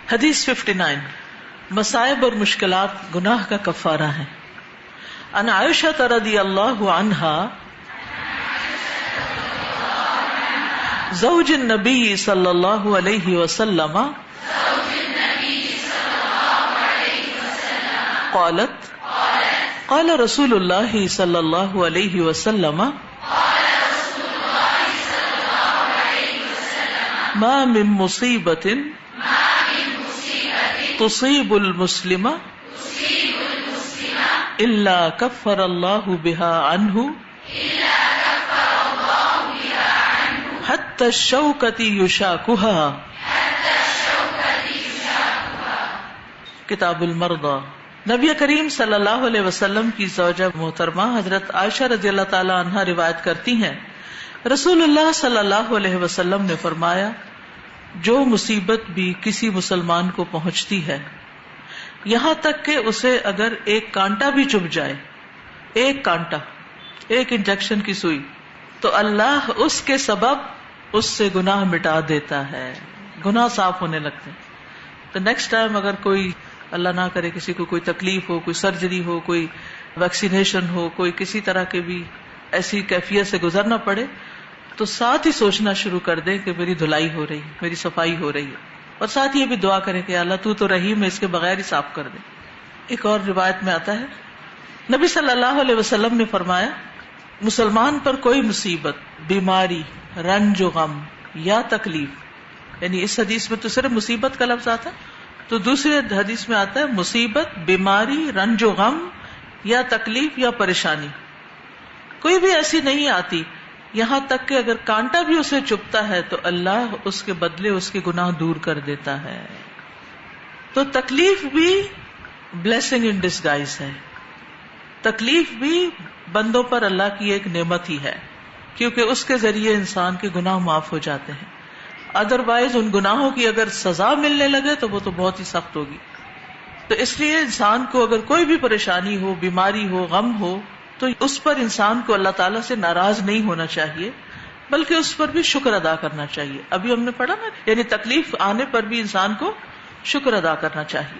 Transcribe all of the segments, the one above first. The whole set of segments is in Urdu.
حدیث 59 مصائب اور مشکلات گناہ کا کفارہ ہیں۔ ان عائشہ رضی اللہ عنہا زوج النبی صلی اللہ علیہ وسلم قالت قال رسول اللہ صلی اللہ علیہ وسلم ما من مصیبت تصیب المسلم الا کفر اللہ بها عنہ حتی الشوکۃ یشاکها۔ کتاب المرضی۔ نبی کریم صلی اللہ علیہ وسلم کی زوجہ محترمہ حضرت عائشہ رضی اللہ تعالی عنہا روایت کرتی ہیں، رسول اللہ صلی اللہ علیہ وسلم نے فرمایا، جو مصیبت بھی کسی مسلمان کو پہنچتی ہے، یہاں تک کہ اسے اگر ایک کانٹا بھی چبھ جائے، ایک کانٹا، ایک انجیکشن کی سوئی، تو اللہ اس کے سبب اس سے گناہ مٹا دیتا ہے، گناہ صاف ہونے لگتے ہیں۔ تو نیکسٹ ٹائم اگر کوئی اللہ نہ کرے کسی کو کوئی تکلیف ہو، کوئی سرجری ہو، کوئی ویکسینیشن ہو، کوئی کسی طرح کے بھی ایسی کیفیت سے گزرنا پڑے، تو ساتھ ہی سوچنا شروع کر دیں کہ میری دھلائی ہو رہی ہے، میری صفائی ہو رہی ہے، اور ساتھ یہ بھی دعا کریں کہ اللہ تو رحیم ہے، اس کے بغیر ہی صاف کر دے۔ ایک اور روایت میں آتا ہے، نبی صلی اللہ علیہ وسلم نے فرمایا، مسلمان پر کوئی مصیبت، بیماری، رنج و غم یا تکلیف، یعنی اس حدیث میں تو صرف مصیبت کا لفظ آتا ہے، تو دوسرے حدیث میں آتا ہے مصیبت، بیماری، رنج و غم یا تکلیف یا پریشانی، کوئی بھی ایسی نہیں آتی یہاں تک کہ اگر کانٹا بھی اسے چبھتا ہے تو اللہ اس کے بدلے اس کے گناہ دور کر دیتا ہے۔ تو تکلیف بھی بلیسنگ ان ڈسگائز ہے، تکلیف بھی بندوں پر اللہ کی ایک نعمت ہی ہے، کیونکہ اس کے ذریعے انسان کے گناہ معاف ہو جاتے ہیں۔ ادروائز ان گناہوں کی اگر سزا ملنے لگے تو وہ تو بہت ہی سخت ہوگی۔ تو اس لیے انسان کو اگر کوئی بھی پریشانی ہو، بیماری ہو، غم ہو، تو اس پر انسان کو اللہ تعالیٰ سے ناراض نہیں ہونا چاہیے، بلکہ اس پر بھی شکر ادا کرنا چاہیے۔ ابھی ہم نے پڑھا نا، یعنی تکلیف آنے پر بھی انسان کو شکر ادا کرنا چاہیے۔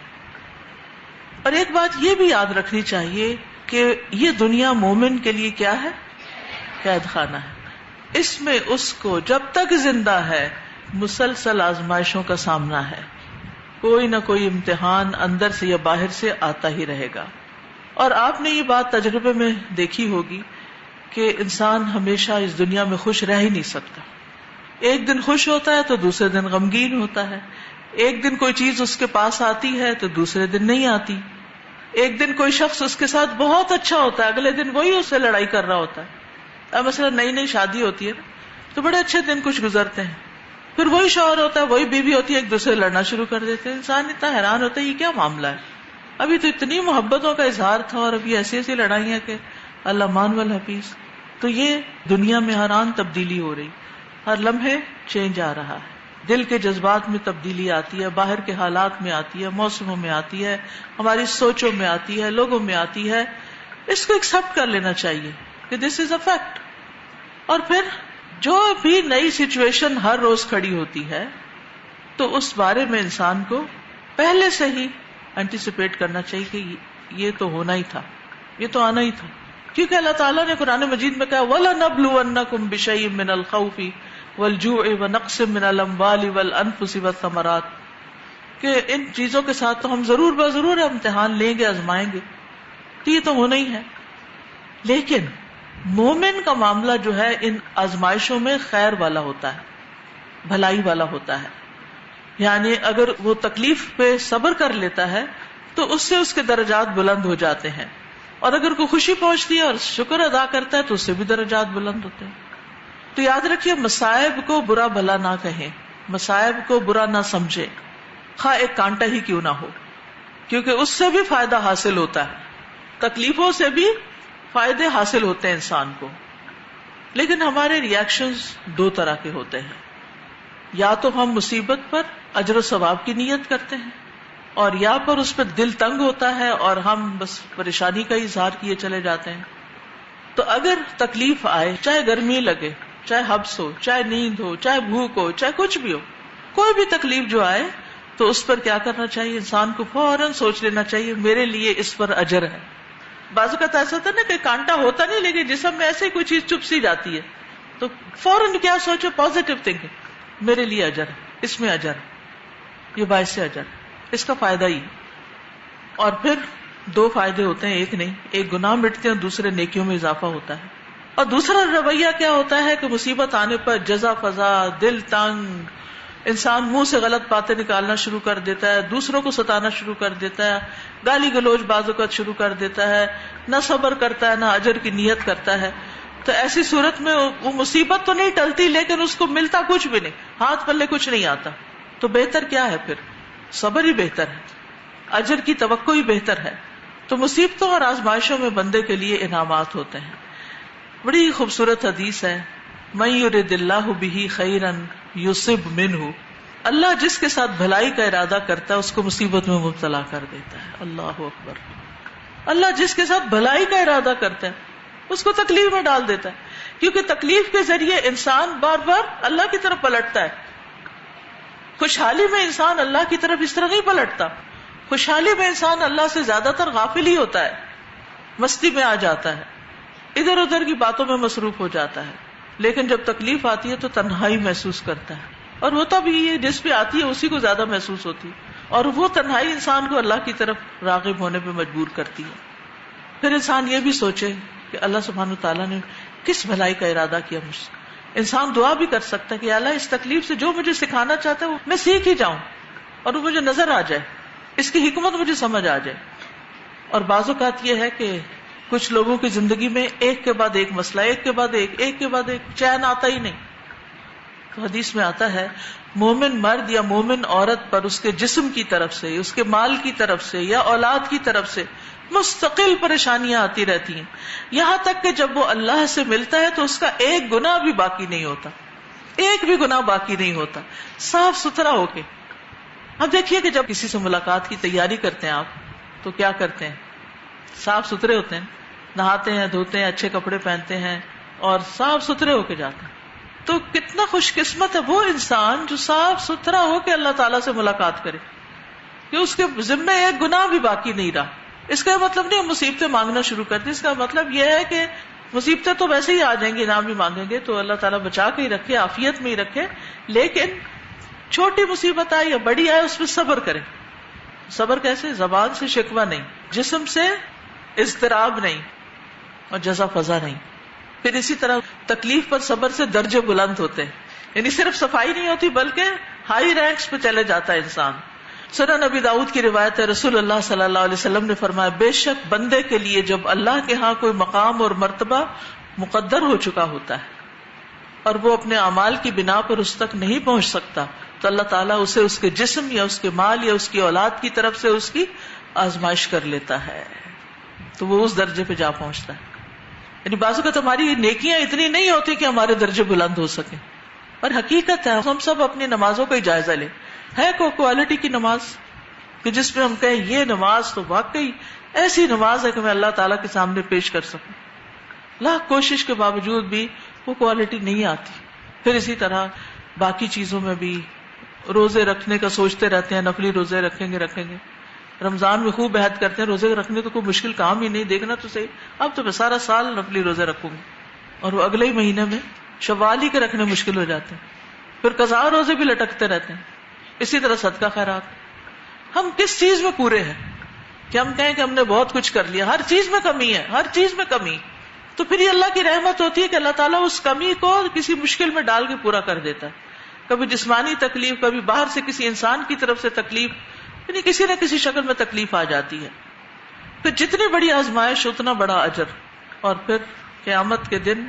اور ایک بات یہ بھی یاد رکھنی چاہیے کہ یہ دنیا مومن کے لیے کیا ہے؟ قید خانہ ہے۔ اس میں اس کو جب تک زندہ ہے مسلسل آزمائشوں کا سامنا ہے، کوئی نہ کوئی امتحان اندر سے یا باہر سے آتا ہی رہے گا۔ اور آپ نے یہ بات تجربے میں دیکھی ہوگی کہ انسان ہمیشہ اس دنیا میں خوش رہ ہی نہیں سکتا، ایک دن خوش ہوتا ہے تو دوسرے دن غمگین ہوتا ہے، ایک دن کوئی چیز اس کے پاس آتی ہے تو دوسرے دن نہیں آتی، ایک دن کوئی شخص اس کے ساتھ بہت اچھا ہوتا ہے، اگلے دن وہی اس سے لڑائی کر رہا ہوتا ہے۔ اب مثلا نئی نئی شادی ہوتی ہے تو بڑے اچھے دن کچھ گزرتے ہیں، پھر وہی شوہر ہوتا ہے، وہی بیوی ہوتی ہے، ایک دوسرے لڑنا شروع کر دیتے ہیں۔ انسان اتنا حیران ہوتا ہے یہ کیا معاملہ ہے، ابھی تو اتنی محبتوں کا اظہار تھا اور ابھی ایسی ایسی لڑائیاں کہ اللہ مان والحفیظ۔ تو یہ دنیا میں ہر آن تبدیلی ہو رہی، ہر لمحے چینج آ رہا ہے، دل کے جذبات میں تبدیلی آتی ہے، باہر کے حالات میں آتی ہے، موسموں میں آتی ہے، ہماری سوچوں میں آتی ہے، لوگوں میں آتی ہے۔ اس کو ایکسپٹ کر لینا چاہیے کہ دس از اے فیکٹ۔ اور پھر جو بھی نئی سچویشن ہر روز کھڑی ہوتی ہے تو اس بارے میں انسان کو پہلے سے ہی اینٹیسپیٹ کرنا چاہیے کہ یہ تو ہونا ہی تھا، یہ تو آنا ہی تھا، کیونکہ اللہ تعالیٰ نے قرآن مجید میں کہا وَلَنَبْلُوَنَّكُمْ بِشَيْءٍ مِّنَ الْخَوْفِ وَالْجُوعِ وَنَقْصٍ مِّنَ الْأَمْوَالِ وَالْأَنفُسِ وَالثَّمَرَاتِ، کہ ان چیزوں کے ساتھ تو ہم ضرور امتحان لیں گے، آزمائیں گے، تو یہ تو ہونا ہی ہے۔ لیکن مومن کا معاملہ جو ہے ان آزمائشوں میں خیر والا ہوتا ہے، بھلائی والا ہوتا ہے، یعنی اگر وہ تکلیف پہ صبر کر لیتا ہے تو اس سے اس کے درجات بلند ہو جاتے ہیں، اور اگر کوئی خوشی پہنچتی ہے اور شکر ادا کرتا ہے تو اس سے بھی درجات بلند ہوتے ہیں۔ تو یاد رکھیے، مصائب کو برا بھلا نہ کہیں، مصائب کو برا نہ سمجھے، خواہ ایک کانٹا ہی کیوں نہ ہو، کیونکہ اس سے بھی فائدہ حاصل ہوتا ہے، تکلیفوں سے بھی فائدے حاصل ہوتے ہیں انسان کو۔ لیکن ہمارے ریئیکشنز دو طرح کے ہوتے ہیں، یا تو ہم مصیبت پر اجر و ثواب کی نیت کرتے ہیں، اور یا پر اس پہ دل تنگ ہوتا ہے اور ہم بس پریشانی کا اظہار کیے چلے جاتے ہیں۔ تو اگر تکلیف آئے، چاہے گرمی لگے، چاہے حبس ہو، چاہے نیند ہو، چاہے بھوک ہو، چاہے کچھ بھی ہو، کوئی بھی تکلیف جو آئے، تو اس پر کیا کرنا چاہیے؟ انسان کو فوراً سوچ لینا چاہیے میرے لیے اس پر اجر ہے. بعض اوقات ایسا ہوتا ہے نا کہ کانٹا ہوتا نہیں لیکن جسم میں ایسے کوئی چیز چپ سی جاتی ہے, تو فوراً کیا سوچو؟ پازیٹو تھنکنگ, میرے لیے اجر ہے, اس میں اجر ہے, یہ باعث اجر ہے, اس کا فائدہ ہی. اور پھر 2 فائدے ہوتے ہیں, ایک نہیں, ایک گناہ مٹتے ہیں, دوسرے نیکیوں میں اضافہ ہوتا ہے. اور دوسرا رویہ کیا ہوتا ہے کہ مصیبت آنے پر جزا فضا, دل تنگ, انسان منہ سے غلط باتیں نکالنا شروع کر دیتا ہے, دوسروں کو ستانا شروع کر دیتا ہے, گالی گلوچ بعض اوقات شروع کر دیتا ہے, نہ صبر کرتا ہے, نہ اجر کی نیت کرتا ہے. تو ایسی صورت میں وہ مصیبت تو نہیں ٹلتی لیکن اس کو ملتا کچھ بھی نہیں, ہاتھ پلے کچھ نہیں آتا. تو بہتر کیا ہے پھر؟ صبر ہی بہتر ہے, اجر کی توقع ہی بہتر ہے. تو مصیبتوں اور آزمائشوں میں بندے کے لیے انعامات ہوتے ہیں. بڑی خوبصورت حدیث ہے, من یرد اللہ بہ خیرا یصب منہ, اللہ جس کے ساتھ بھلائی کا ارادہ کرتا ہے اس کو مصیبت میں مبتلا کر دیتا ہے. اللہ اکبر. اللہ جس کے ساتھ بھلائی کا ارادہ کرتا ہے اس کو تکلیف میں ڈال دیتا ہے, کیونکہ تکلیف کے ذریعے انسان بار بار اللہ کی طرف پلٹتا ہے. خوشحالی میں انسان اللہ کی طرف اس طرح نہیں پلٹتا, خوشحالی میں انسان اللہ سے زیادہ تر غافل ہی ہوتا ہے, مستی میں آ جاتا ہے, ادھر ادھر کی باتوں میں مصروف ہو جاتا ہے. لیکن جب تکلیف آتی ہے تو تنہائی محسوس کرتا ہے, اور ہوتا بھی یہ جس پہ آتی ہے اسی کو زیادہ محسوس ہوتی ہے, اور وہ تنہائی انسان کو اللہ کی طرف راغب ہونے پہ مجبور کرتی ہے. پھر انسان یہ بھی سوچے کہ اللہ سبحانہ تعالیٰ نے کس بھلائی کا ارادہ کیا مجھ سے. انسان دعا بھی کر سکتا ہے کہ اللہ اس تکلیف سے جو مجھے سکھانا چاہتا ہے وہ میں سیکھ ہی جاؤں, اور وہ مجھے نظر آ جائے, اس کی حکمت مجھے سمجھ آ جائے. اور بعض اوقات یہ ہے کہ کچھ لوگوں کی زندگی میں ایک کے بعد ایک مسئلہ, ایک کے بعد ایک, چین آتا ہی نہیں. تو حدیث میں آتا ہے مومن مرد یا مومن عورت پر اس کے جسم کی طرف سے, اس کے مال کی طرف سے یا اولاد کی طرف سے مستقل پریشانیاں آتی رہتی ہیں, یہاں تک کہ جب وہ اللہ سے ملتا ہے تو اس کا ایک گناہ بھی باقی نہیں ہوتا, ایک بھی گناہ باقی نہیں ہوتا, صاف ستھرا ہو کے. اب دیکھیے کہ جب کسی سے ملاقات کی تیاری کرتے ہیں آپ تو کیا کرتے ہیں؟ صاف ستھرے ہوتے ہیں, نہاتے ہیں, دھوتے ہیں, اچھے کپڑے پہنتے ہیں اور صاف ستھرے ہو کے جاتے ہیں. تو کتنا خوش قسمت ہے وہ انسان جو صاف ستھرا ہو کے اللہ تعالیٰ سے ملاقات کرے, کہ اس کے ذمے ایک گناہ بھی باقی نہیں رہا. اس کا مطلب نہیں مصیبتیں مانگنا شروع کر دی, اس کا مطلب یہ ہے کہ مصیبتیں تو ویسے ہی آ جائیں گی, نہ بھی مانگیں گے تو اللہ تعالیٰ بچا کے ہی رکھے, عافیت میں ہی رکھے. لیکن چھوٹی مصیبت آئے یا بڑی آئے اس پہ صبر کرے. صبر کیسے؟ زبان سے شکوہ نہیں, جسم سے اضطراب نہیں, اور جزا فضا نہیں. پھر اسی طرح تکلیف پر صبر سے درجے بلند ہوتے ہیں, یعنی صرف صفائی نہیں ہوتی بلکہ ہائی رینکس پہ چلے جاتا ہے انسان. سنن نبی داؤد کی روایت ہے, رسول اللہ صلی اللہ علیہ وسلم نے فرمایا بے شک بندے کے لیے جب اللہ کے ہاں کوئی مقام اور مرتبہ مقدر ہو چکا ہوتا ہے اور وہ اپنے اعمال کی بنا پر اس تک نہیں پہنچ سکتا تو اللہ تعالیٰ اسے اس کے جسم یا اس کے مال یا اس کی اولاد کی طرف سے اس کی آزمائش کر لیتا ہے, تو وہ اس درجے پہ جا پہنچتا ہے. یعنی بعض اوقات ہماری نیکیاں اتنی نہیں ہوتی کہ ہمارے درجے بلند ہو سکیں. اور حقیقت ہے ہم سب اپنی نمازوں کا جائزہ لیں, ہے کوئی کوالٹی کی نماز کہ جس میں ہم کہیں یہ نماز تو واقعی ایسی نماز ہے کہ میں اللہ تعالیٰ کے سامنے پیش کر سکوں. لاکھ کوشش کے باوجود بھی وہ کوالٹی نہیں آتی. پھر اسی طرح باقی چیزوں میں بھی روزے رکھنے کا سوچتے رہتے ہیں, نفلی روزے رکھیں گے. رمضان میں خوب عہد کرتے ہیں روزے رکھنے تو کوئی مشکل کام ہی نہیں, دیکھنا تو صحیح اب تو میں سارا سال نفلی روزے رکھوں گی, اور وہ اگلے ہی مہینے میں شوال ہی کے رکھنے مشکل ہو جاتے ہیں. پھر قضاء روزے بھی لٹکتے رہتے ہیں. اسی طرح صدقہ خیرات. ہم کس چیز میں پورے ہیں کہ ہم کہیں کہ ہم نے بہت کچھ کر لیا؟ ہر چیز میں کمی ہے, ہر چیز میں کمی. تو پھر یہ اللہ کی رحمت ہوتی ہے کہ اللہ تعالیٰ اس کمی کو کسی مشکل میں ڈال کے پورا کر دیتا ہے. کبھی جسمانی تکلیف, کبھی باہر سے کسی انسان کی طرف سے تکلیف, یعنی کسی نہ کسی شکل میں تکلیف آ جاتی ہے. پھر جتنی بڑی آزمائش اتنا بڑا اجر, اور پھر قیامت کے دن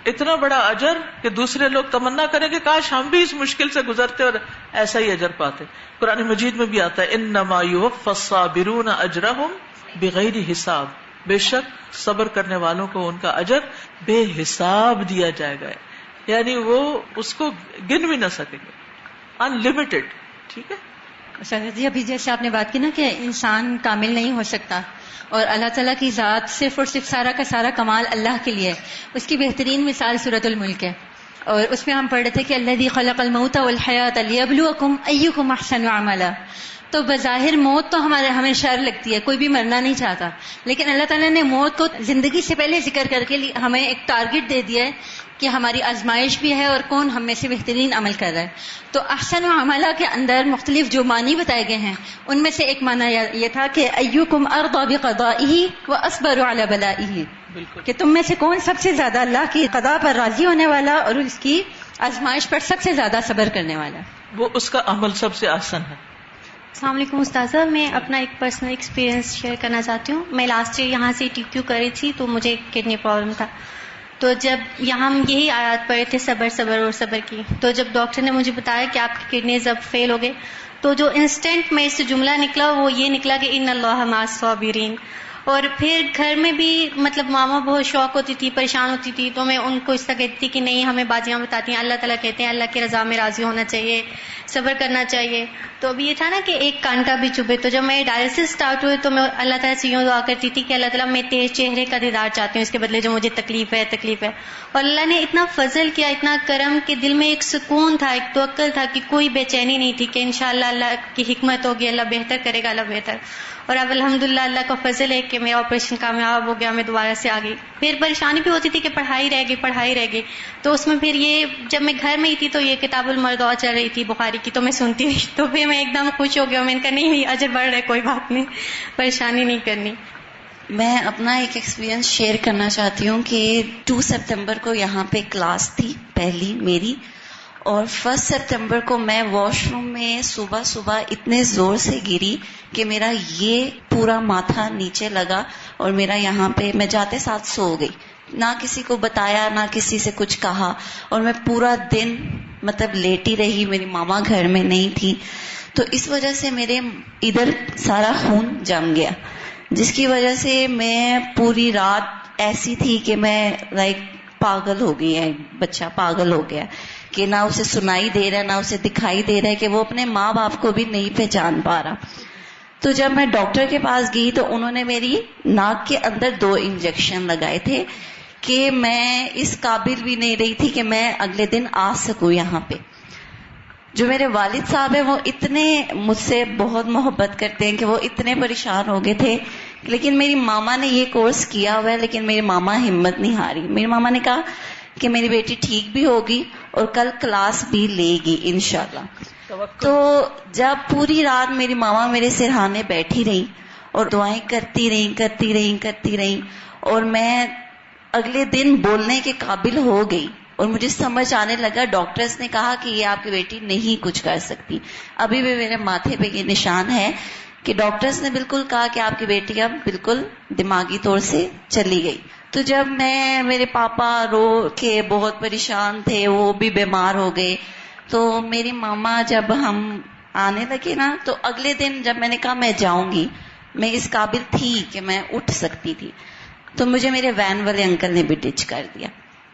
اتنا بڑا اجر کہ دوسرے لوگ تمنا کریں کہ کاش ہم بھی اس مشکل سے گزرتے اور ایسا ہی اجر پاتے. قرآن مجید میں بھی آتا ہے انما یوفی الصابرون اجرہم بغیر حساب, بے شک صبر کرنے والوں کو ان کا اجر بے حساب دیا جائے گا, یعنی وہ اس کو گن بھی نہ سکیں گے, انلمیٹڈ. ٹھیک ہے جی, ابھی جیسے آپ نے بات کی نا کہ انسان کامل نہیں ہو سکتا اور اللہ تعالیٰ کی ذات صرف اور صرف سارا کا سارا کمال اللہ کے لیے, اس کی بہترین مثال سورۃ الملک ہے. اور اس میں ہم پڑھ رہے تھے کہ الذی خلق الموت والحیات لیبلوکم ایکم احسن عملا. تو بظاہر موت تو ہمیں شر لگتی ہے، کوئی بھی مرنا نہیں چاہتا، لیکن اللہ تعالیٰ نے موت کو زندگی سے پہلے ذکر کر کے ہمیں ایک ٹارگٹ دے دیا ہے کہ ہماری آزمائش بھی ہے اور کون ہم میں سے بہترین عمل کر رہا ہے. تو احسن عملہ کے اندر مختلف جو معنی بتائے گئے ہیں ان میں سے ایک معنی یہ تھا کہ ایکم ارضی بقضائہ واصبر علی بلائہ، کہ تم میں سے کون سب سے زیادہ اللہ کی قضاء پر راضی ہونے والا اور اس کی آزمائش پر سب سے زیادہ صبر کرنے والا، وہ اس کا عمل سب سے آسان ہے. السلام علیکم استاذہ، میں اپنا ایک پرسنل ایکسپیرینس شیئر کرنا چاہتی ہوں. میں لاسٹ ایئر یہاں سے ٹی کیو کری تھی تو مجھے کڈنی پرابلم تھا. تو جب یہاں ہم یہی آیات پڑھے تھے صبر صبر اور صبر کی، تو جب ڈاکٹر نے مجھے بتایا کہ آپ کی کڈنیز اب فیل ہو گئے، تو جو انسٹنٹ میں سے جملہ نکلا وہ یہ نکلا کہ ان اللہ مع الصابرین. اور پھر گھر میں بھی مطلب ماما بہت شوق ہوتی تھی، پریشان ہوتی تھی، تو میں ان کو اس طرح کہتی تھی کہ نہیں، ہمیں بازیاں بتاتی ہیں اللہ تعالیٰ کہتے ہیں اللہ کی رضا میں راضی ہونا چاہیے، صبر کرنا چاہیے. تو اب یہ تھا نا کہ ایک کانٹا بھی چبھے. تو جب میں ڈائلسس اسٹارٹ ہوئے تو میں اللہ تعالیٰ سے یوں دعا کرتی تھی کہ اللہ تعالیٰ میں تیرے چہرے کا دیدار چاہتی ہوں، اس کے بدلے جو مجھے تکلیف ہے. اور اللہ نے اتنا فضل کیا، اتنا کرم، کہ دل میں ایک سکون تھا، ایک توکل تھا کہ کوئی بے چینی نہیں تھی کہ انشاءاللہ اللہ کی حکمت ہوگی، اللہ بہتر کرے گا، اللہ بہتر. اور اب الحمدللہ اللہ کا فضل ہے کہ میرا آپریشن کامیاب ہو گیا، میں دوبارہ سے آ گئی. پھر پریشانی بھی ہوتی تھی کہ پڑھائی رہ گئی. تو اس میں پھر یہ جب میں گھر میں ہی تھی تو یہ کتاب المرضى چل رہی تھی بخاری کی، تو میں سنتی تھی. تو پھر میں ایک دم خوش ہو گیا، میں نے کہا نہیں اجر بڑھ رہا ہے، کوئی بات نہیں، پریشانی نہیں کرنی. میں اپنا ایک ایکسپیرینس شیئر کرنا چاہتی ہوں کہ 2 سپتمبر کو یہاں پہ کلاس تھی پہلی میری، اور 1 سپتمبر کو میں واش روم میں صبح اتنے زور سے گری کہ میرا یہ پورا ماتھا نیچے لگا اور میرا یہاں پہ، میں جاتے ساتھ سو گئی، نہ کسی کو بتایا نہ کسی سے کچھ کہا، اور میں پورا دن مطلب لیٹی رہی. میری ماما گھر میں نہیں تھی، تو اس وجہ سے میرے ادھر سارا خون جم گیا، جس کی وجہ سے میں پوری رات ایسی تھی کہ میں پاگل ہو گئی ہے، بچہ پاگل ہو گیا کہ نہ اسے سنائی دے رہا ہے نہ اسے دکھائی دے رہا ہے، کہ وہ اپنے ماں باپ کو بھی نہیں پہچان پا رہا. تو جب میں ڈاکٹر کے پاس گئی تو انہوں نے میری ناک کے اندر 2 انجیکشن لگائے تھے کہ میں اس قابل بھی نہیں رہی تھی کہ میں اگلے دن آ سکوں یہاں پہ. جو میرے والد صاحب ہیں وہ اتنے مجھ سے بہت محبت کرتے ہیں کہ وہ اتنے پریشان ہو گئے تھے، لیکن میری ماما نے یہ کورس کیا ہوا ہے، لیکن میری ماما ہمت نہیں ہاری. میری ماما نے کہا کہ میری بیٹی ٹھیک بھی ہوگی اور کل کلاس بھی لے گی انشاءاللہ. تو جب پوری رات میری ماما میرے سرہانے بیٹھی رہی اور دعائیں کرتی رہی اور میں اگلے دن بولنے کے قابل ہو گئی، اور مجھے سمجھ آنے لگا. ڈاکٹرز نے کہا کہ یہ آپ کی بیٹی نہیں کچھ کر سکتی. ابھی بھی میرے ماتھے پہ یہ نشان ہے کہ ڈاکٹرز نے بالکل کہا کہ آپ کی بیٹی اب بالکل دماغی طور سے چلی گئی. تو جب میرے پاپا رو کے بہت پریشان تھے، وہ بھی بیمار ہو گئے. تو میری ماما جب ہم آنے لگے نا، تو اگلے دن جب میں نے کہا میں جاؤں گی، میں اس قابل تھی کہ میں اٹھ سکتی تھی، تو مجھے میرے وین والے انکل نے بھی ڈچ کر دیا.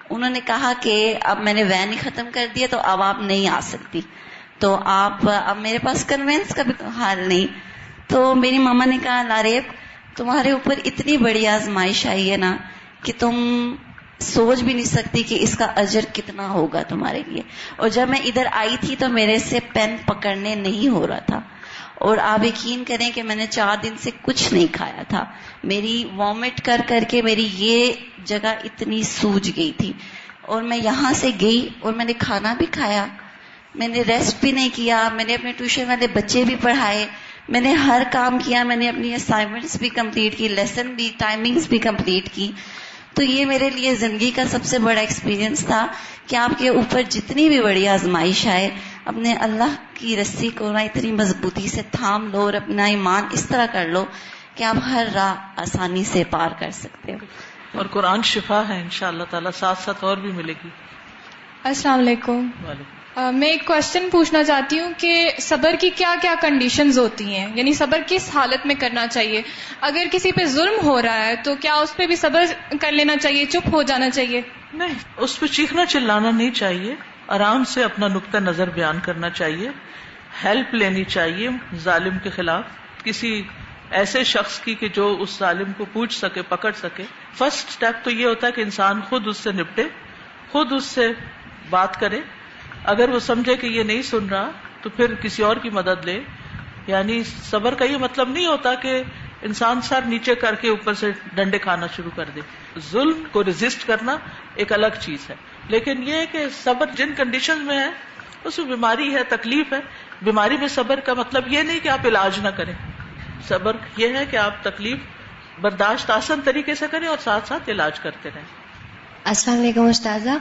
انہوں نے کہا کہ اب میں نے وین ہی ختم کر دیا تو اب آپ نہیں آ سکتی، تو آپ اب میرے پاس کنوینس کا بھی حال نہیں. تو میری ماما نے کہا لاریب تمہارے اوپر اتنی بڑی آزمائش آئی ہے نا کہ تم سوچ بھی نہیں سکتی کہ اس کا اجر کتنا ہوگا تمہارے لیے. اور جب میں ادھر آئی تھی تو میرے سے پین پکڑنے نہیں ہو رہا تھا، اور آپ یقین کریں کہ میں نے 4 دن سے کچھ نہیں کھایا تھا. میری وامٹ کر کے میری یہ جگہ اتنی سوج گئی تھی. اور میں یہاں سے گئی اور میں نے کھانا بھی کھایا، میں نے ریسٹ بھی نہیں کیا، میں نے اپنے ٹیوشن والے بچے بھی پڑھائے، میں نے ہر کام کیا، میں نے اپنی اسائنمنٹس بھی کمپلیٹ کی، لیسن بھی، ٹائمنگز بھی کمپلیٹ کی. تو یہ میرے لیے زندگی کا سب سے بڑا ایکسپیرینس تھا کہ آپ کے اوپر جتنی بھی بڑی آزمائش آئے، اپنے اللہ کی رسی کو نا اتنی مضبوطی سے تھام لو اور اپنا ایمان اس طرح کر لو کہ آپ ہر راہ آسانی سے پار کر سکتے ہو. اور قرآن شفا ہے انشاءاللہ تعالیٰ، ساتھ ساتھ اور بھی ملے گی. السلام علیکم. میں ایک کوشچن پوچھنا چاہتی ہوں کہ صبر کی کیا کیا کنڈیشنز ہوتی ہیں، یعنی صبر کس حالت میں کرنا چاہیے؟ اگر کسی پہ ظلم ہو رہا ہے تو کیا اس پہ بھی صبر کر لینا چاہیے، چپ ہو جانا چاہیے؟ نہیں، اس پہ چیخنا چلانا نہیں چاہیے، آرام سے اپنا نقطہ نظر بیان کرنا چاہیے، ہیلپ لینی چاہیے ظالم کے خلاف، کسی ایسے شخص کی کہ جو اس ظالم کو پوچھ سکے، پکڑ سکے. فرسٹ سٹیپ تو یہ ہوتا ہے کہ انسان خود اس سے نپٹے، خود اس سے بات کرے. اگر وہ سمجھے کہ یہ نہیں سن رہا تو پھر کسی اور کی مدد لے. یعنی صبر کا یہ مطلب نہیں ہوتا کہ انسان سر نیچے کر کے اوپر سے ڈنڈے کھانا شروع کر دے. ظلم کو ریزسٹ کرنا ایک الگ چیز ہے, لیکن یہ ہے کہ صبر جن کنڈیشن میں ہے, اس میں بیماری ہے, تکلیف ہے. بیماری میں صبر کا مطلب یہ نہیں کہ آپ علاج نہ کریں. صبر یہ ہے کہ آپ تکلیف برداشت آسان طریقے سے کریں اور ساتھ ساتھ علاج کرتے رہیں. السلام علیکم استاذہ.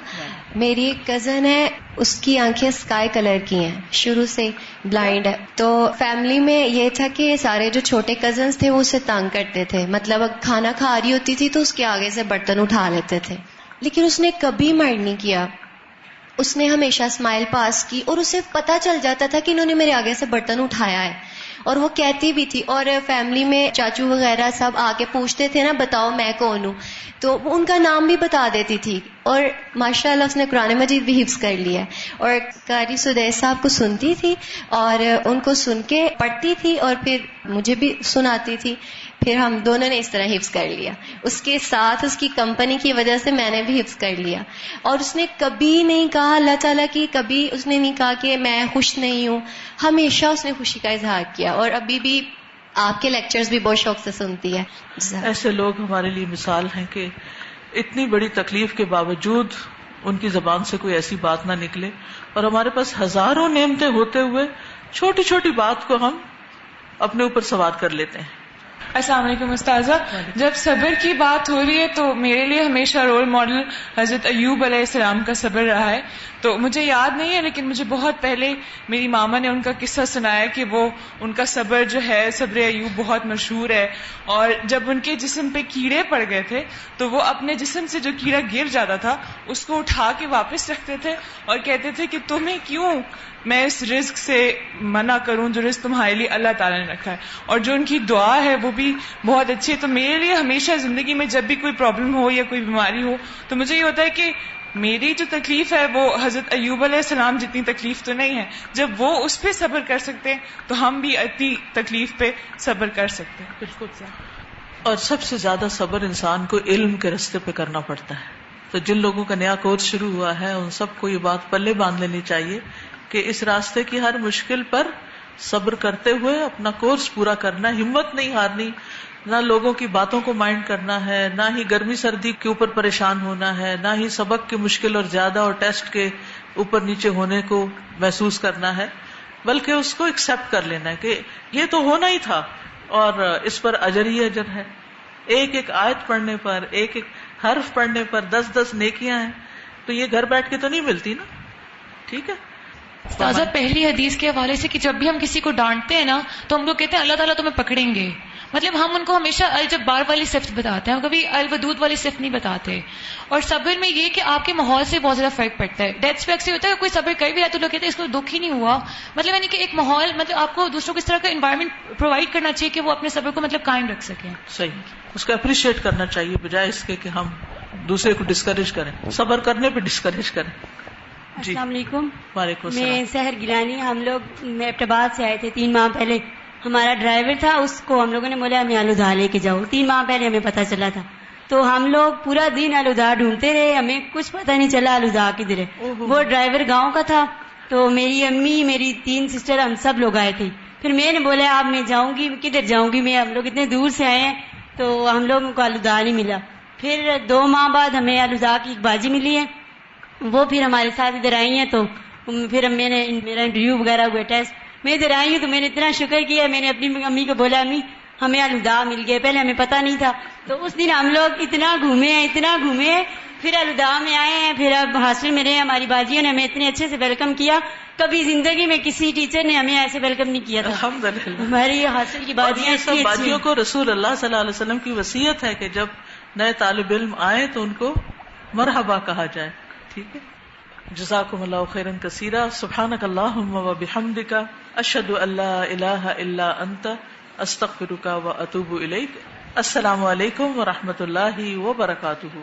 میری ایک کزن ہے, اس کی آنکھیں اسکائی کلر کی ہیں, شروع سے بلائنڈ ہے. تو فیملی میں یہ تھا کہ سارے جو چھوٹے کزنس تھے وہ اسے تانگ کرتے تھے. مطلب کھانا کھا رہی ہوتی تھی تو اس کے آگے سے برتن اٹھا لیتے تھے, لیکن اس نے کبھی مائنڈ نہیں کیا. اس نے ہمیشہ اسمائل پاس کی, اور اسے پتا چل جاتا تھا کہ انہوں نے میرے آگے سے برتن اٹھایا ہے, اور وہ کہتی بھی تھی. اور فیملی میں چاچو وغیرہ سب آ کے پوچھتے تھے نا, بتاؤ میں کون ہوں, تو ان کا نام بھی بتا دیتی تھی. اور ماشاءاللہ اس نے قرآن مجید بھی حفظ کر لیا, اور قاری سدیس صاحب کو سنتی تھی اور ان کو سن کے پڑھتی تھی, اور پھر مجھے بھی سناتی تھی. پھر ہم دونوں نے اس طرح حفظ کر لیا. اس کے ساتھ اس کی کمپنی کی وجہ سے میں نے بھی حفظ کر لیا. اور اس نے کبھی نہیں کہا اللہ تعالیٰ کی, کبھی اس نے نہیں کہا کہ میں خوش نہیں ہوں. ہمیشہ اس نے خوشی کا اظہار کیا, اور ابھی بھی آپ کے لیکچرز بھی بہت شوق سے سنتی ہے. ایسے لوگ ہمارے لیے مثال ہیں کہ اتنی بڑی تکلیف کے باوجود ان کی زبان سے کوئی ایسی بات نہ نکلے, اور ہمارے پاس ہزاروں نعمتیں ہوتے ہوئے چھوٹی چھوٹی بات کو ہم اپنے اوپر سوار کر لیتے ہیں. السلام علیکم استاذہ. جب صبر کی بات ہو رہی ہے تو میرے لیے ہمیشہ رول ماڈل حضرت ایوب علیہ السلام کا صبر رہا ہے. تو مجھے یاد نہیں ہے, لیکن مجھے بہت پہلے میری ماما نے ان کا قصہ سنایا کہ وہ ان کا صبر جو ہے, صبر ایوب بہت مشہور ہے. اور جب ان کے جسم پہ کیڑے پڑ گئے تھے تو وہ اپنے جسم سے جو کیڑا گر جاتا تھا اس کو اٹھا کے واپس رکھتے تھے, اور کہتے تھے کہ تمہیں کیوں میں اس رزق سے منع کروں جو رزق تمہارے لیے اللہ تعالیٰ نے رکھا ہے. اور جو ان کی دعا ہے وہ بھی بہت اچھی ہے. تو میرے لیے ہمیشہ زندگی میں جب بھی کوئی پرابلم ہو یا کوئی بیماری ہو تو مجھے یہ ہوتا ہے کہ میری جو تکلیف ہے وہ حضرت ایوب علیہ السلام جتنی تکلیف تو نہیں ہے. جب وہ اس پہ صبر کر سکتے ہیں تو ہم بھی اتنی تکلیف پہ صبر کر سکتے ہیں. بالکل. اور سب سے زیادہ صبر انسان کو علم کے راستے پہ کرنا پڑتا ہے. تو جن لوگوں کا نیا کورس شروع ہوا ہے ان سب کو یہ بات پلے باندھ لینی چاہیے کہ اس راستے کی ہر مشکل پر صبر کرتے ہوئے اپنا کورس پورا کرنا, ہمت نہیں ہارنی, نہ لوگوں کی باتوں کو مائنڈ کرنا ہے, نہ ہی گرمی سردی کے اوپر پریشان ہونا ہے, نہ ہی سبق کے مشکل اور زیادہ اور ٹیسٹ کے اوپر نیچے ہونے کو محسوس کرنا ہے, بلکہ اس کو ایکسپٹ کر لینا ہے کہ یہ تو ہونا ہی تھا اور اس پر اجر ہی اجر ہے. ایک ایک آیت پڑھنے پر, ایک ایک حرف پڑھنے پر 10 نیکیاں ہیں, تو یہ گھر بیٹھ کے تو نہیں ملتی نا. ٹھیک ہے. استاذہ پہلی حدیث کے حوالے سے کہ جب بھی ہم کسی کو ڈانٹتے ہیں نا تو ہم لوگ کہتے ہیں اللہ تعالیٰ تمہیں پکڑیں گے. مطلب ہم ان کو ہمیشہ الجبار والی صفت بتاتے ہیں, کبھی الودود والی صفت نہیں بتاتے. اور صبر میں یہ کہ آپ کے ماحول سے بہت زیادہ فرق پڑتا ہے. ڈیتھ اسپیکٹ سے ہوتا ہے کہ کوئی صبر کر بھی رہا تو لوگ کہتے ہیں اس کو دکھ ہی نہیں ہوا. مطلب یعنی کہ ایک ماحول, مطلب آپ کو دوسروں کو اس طرح کا انوائرمنٹ پرووائڈ کرنا چاہیے کہ وہ اپنے صبر کو مطلب قائم رکھ سکیں. صحیح, اس کو اپریشیٹ کرنا چاہیے بجائے اس کے کہ ہم دوسرے کو ڈسکریج کریں, صبر کرنے پہ ڈسکریج کریں. جی السلام علیکم. وعلیکم السلام. میں سحر گیلانی. ہم لوگ ایبٹآباد سے آئے تھے 3 ماہ پہلے. ہمارا ڈرائیور تھا, اس کو ہم لوگوں نے بولا ہمیں الوداع لے کے جاؤ. 3 ماہ پہلے ہمیں پتہ چلا تھا, تو ہم لوگ پورا دن الوداع ڈھونڈتے رہے, ہمیں کچھ پتہ نہیں چلا الوداع کدھر ہے. وہ ڈرائیور گاؤں کا تھا, تو میری امی, میری 3 سسٹر, ہم سب لوگ آئے تھے. پھر میں نے بولا اب میں جاؤں گی, کدھر جاؤں گی میں, ہم لوگ اتنے دور سے آئے ہیں. تو ہم لوگوں کو الوداع نہیں ملا. پھر 2 ماہ بعد ہمیں الوداع کی ایک باجی ملی ہے, وہ پھر ہمارے ساتھ ادھر آئی ہیں. تو پھر میں نے میرا انٹرویو وغیرہ ہوئے, ٹیسٹ, میں ادھر آئی ہوں تو میں نے اتنا شکر کیا. میں نے اپنی امی کو بولا امی ہمیں الوداع مل گئے, پہلے ہمیں پتہ نہیں تھا. تو اس دن ہم لوگ اتنا گھومے ہیں, پھر الوداع میں آئے ہیں. پھر اب ہاسٹل میں رہے, ہماری باجیوں نے ہمیں اتنے اچھے سے ویلکم کیا, کبھی زندگی میں کسی ٹیچر نے ہمیں ایسے ویلکم نہیں کیا تھا. الحمدللہ. ہماری ہاسٹل کی باجیاں سب باجیوں کو رسول اللہ صلی اللہ علیہ وسلم کی وصیت ہے کہ جب نئے طالب علم آئے تو ان کو مرحبا کہا جائے. ٹھیک ہے. جزاکم اللہ خیرا کثیرا. سبحانک اللہم و بحمدک, اشہد ان لا الہ الا انت, استغفرک و اتوب الیک. السلام علیکم و رحمۃ اللہ وبرکاتہ.